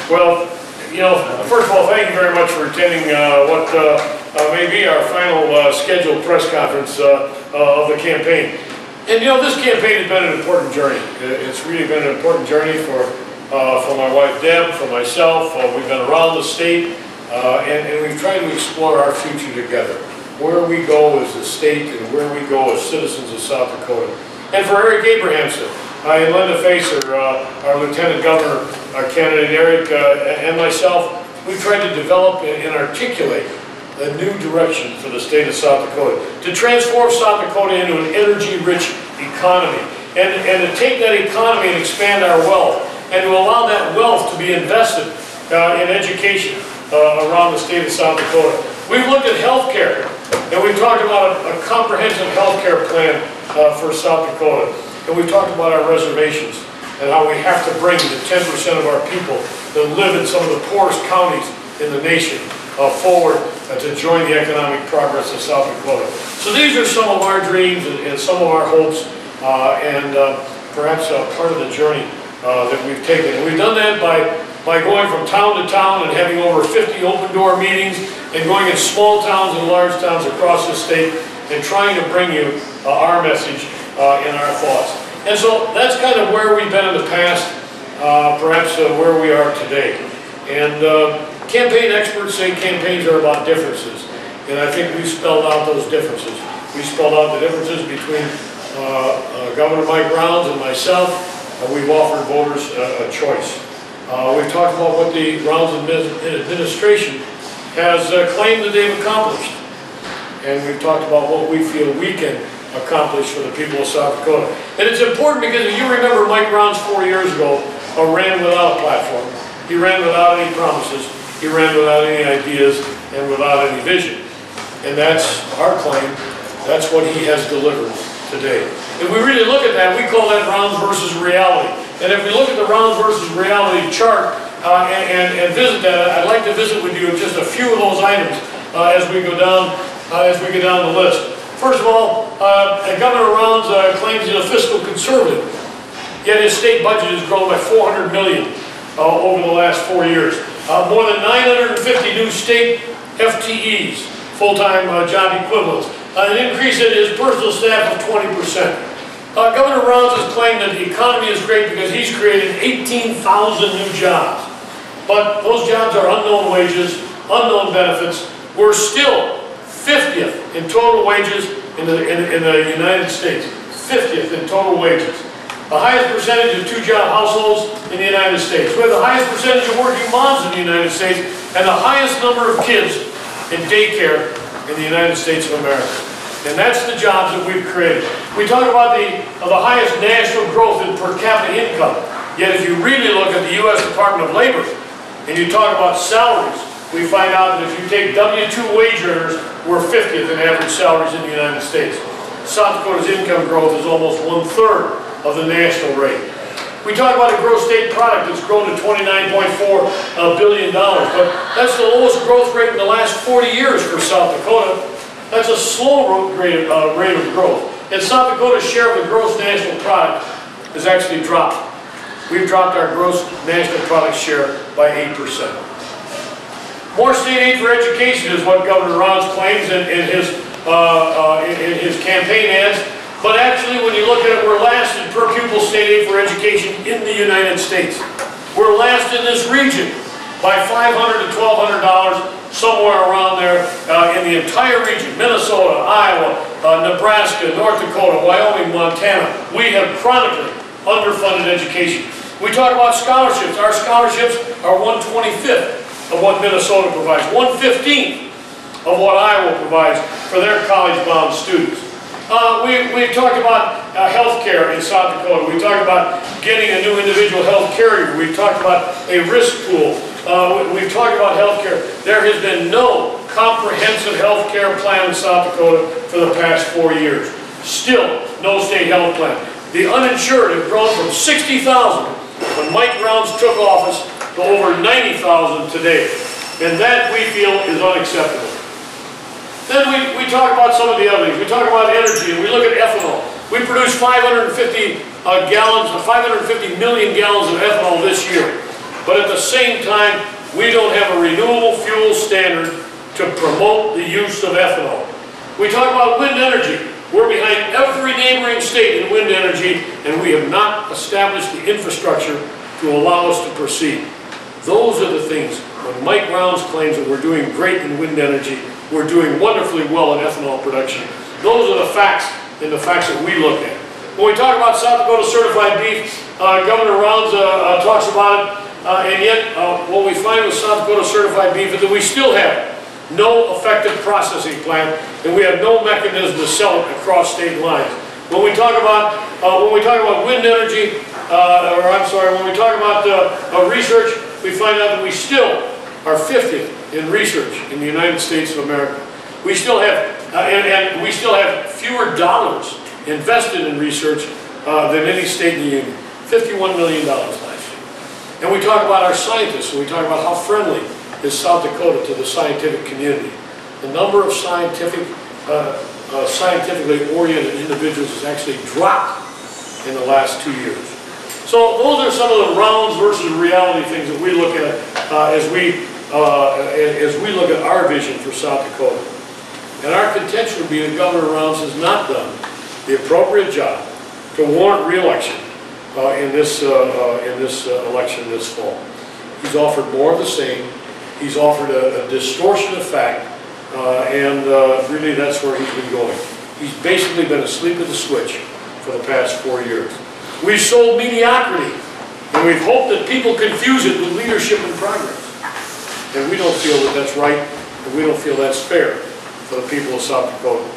Well, you know, first of all, thank you very much for attending what may be our final scheduled press conference of the campaign. And you know, this campaign has been an important journey. It's really been an important journey for my wife Deb, for myself. We've been around the state and we've tried to explore our future together. Where we go as a state and where we go as citizens of South Dakota. And for Eric Abrahamson, and Linda Facer, our Lieutenant Governor, our candidate Eric, and myself, we've tried to develop and articulate a new direction for the state of South Dakota, to transform South Dakota into an energy-rich economy, and to take that economy and expand our wealth, and to allow that wealth to be invested in education around the state of South Dakota. We've looked at health care, and we've talked about a comprehensive health care plan for South Dakota. And we've talked about our reservations and how we have to bring the 10% of our people that live in some of the poorest counties in the nation forward to join the economic progress of South Dakota. So these are some of our dreams and some of our hopes and perhaps part of the journey that we've taken. And we've done that by going from town to town and having over 50 open door meetings and going in small towns and large towns across the state and trying to bring you our message in our thoughts. And so that's kind of where we've been in the past, perhaps where we are today. And campaign experts say campaigns are about differences. And I think we've spelled out those differences. We spelled out the differences between Governor Mike Rounds and myself. We've offered voters a choice. We've talked about what the Rounds administration has claimed that they've accomplished. And we've talked about what we feel we can accomplish for the people of South Dakota. And it's important because if you remember, Mike Rounds 4 years ago ran without a platform. He ran without any promises. He ran without any ideas and without any vision. And that's our claim. That's what he has delivered today. If we really look at that, we call that Rounds versus reality. And if we look at the Rounds versus reality chart and visit that, I'd like to visit with you just a few of those items as we go down the list. First of all, Governor Rounds claims he's a fiscal conservative, yet his state budget has grown by $400 million over the last 4 years. More than 950 new state FTEs, full-time job equivalents, an increase in his personal staff of 20%. Governor Rounds has claimed that the economy is great because he's created 18,000 new jobs. But those jobs are unknown wages, unknown benefits. We're still 50th in total wages in the United States. 50th in total wages. The highest percentage of two-job households in the United States. We have the highest percentage of working moms in the United States and the highest number of kids in daycare in the United States of America. And that's the jobs that we've created. We talk about the highest national growth in per capita income. Yet if you really look at the U.S. Department of Labor and you talk about salaries, we find out that if you take W-2 wage earners, we're 50th in average salaries in the United States. South Dakota's income growth is almost 1/3 of the national rate. We talk about a gross state product that's grown to $29.4 billion, but that's the lowest growth rate in the last 40 years for South Dakota. That's a slow rate of growth. And South Dakota's share of the gross national product has actually dropped. We've dropped our gross national product share by 8%. More state aid for education is what Governor Rounds claims in his campaign ads. But actually, when you look at it, we're last in per pupil state aid for education in the United States. We're last in this region by $500 to $1,200, somewhere around there in the entire region. Minnesota, Iowa, Nebraska, North Dakota, Wyoming, Montana. We have chronically underfunded education. We talk about scholarships. Our scholarships are 1/25th of what Minnesota provides, 1/15th of what Iowa provides for their college-bound students. We've talked about health care in South Dakota. We talked about getting a new individual health carrier. We've talked about a risk pool. We've talked about health care. There has been no comprehensive health care plan in South Dakota for the past 4 years. Still, no state health plan. The uninsured have grown from 60,000 when Mike Rounds took office to over 90,000 today. And that, we feel, is unacceptable. Then we talk about some of the other things. We talk about energy, and we look at ethanol. We produce 550 gallons, 550 million gallons of ethanol this year. But at the same time, we don't have a renewable fuel standard to promote the use of ethanol. We talk about wind energy. We're behind every neighboring state in wind energy, and we have not established the infrastructure to allow us to proceed. Those are the things. When Mike Brown's claims that we're doing great in wind energy, we're doing wonderfully well in ethanol production. Those are the facts, and the facts that we look at. When we talk about South Dakota certified beef, Governor Rounds talks about it. And yet, what we find with South Dakota certified beef is that we still have no effective processing plant, and we have no mechanism to sell it across state lines. When we talk about wind energy, when we talk about research, we find out that we still are 50th in research in the United States of America. We still have, and we still have fewer dollars invested in research than any state in the union. $51 million last year. And we talk about our scientists, and we talk about how friendly is South Dakota to the scientific community. The number of scientifically oriented individuals has actually dropped in the last 2 years. So those are some of the rounds versus reality things that we look at as we look at our vision for South Dakota. And our contention would be that Governor Rounds has not done the appropriate job to warrant re-election in this election this fall. He's offered more of the same. He's offered a distortion of fact, and really that's where he's been going. He's basically been asleep at the switch for the past 4 years. We've sold mediocrity, and we've hoped that people confuse it with leadership and progress. And we don't feel that that's right, and we don't feel that's fair for the people of South Dakota.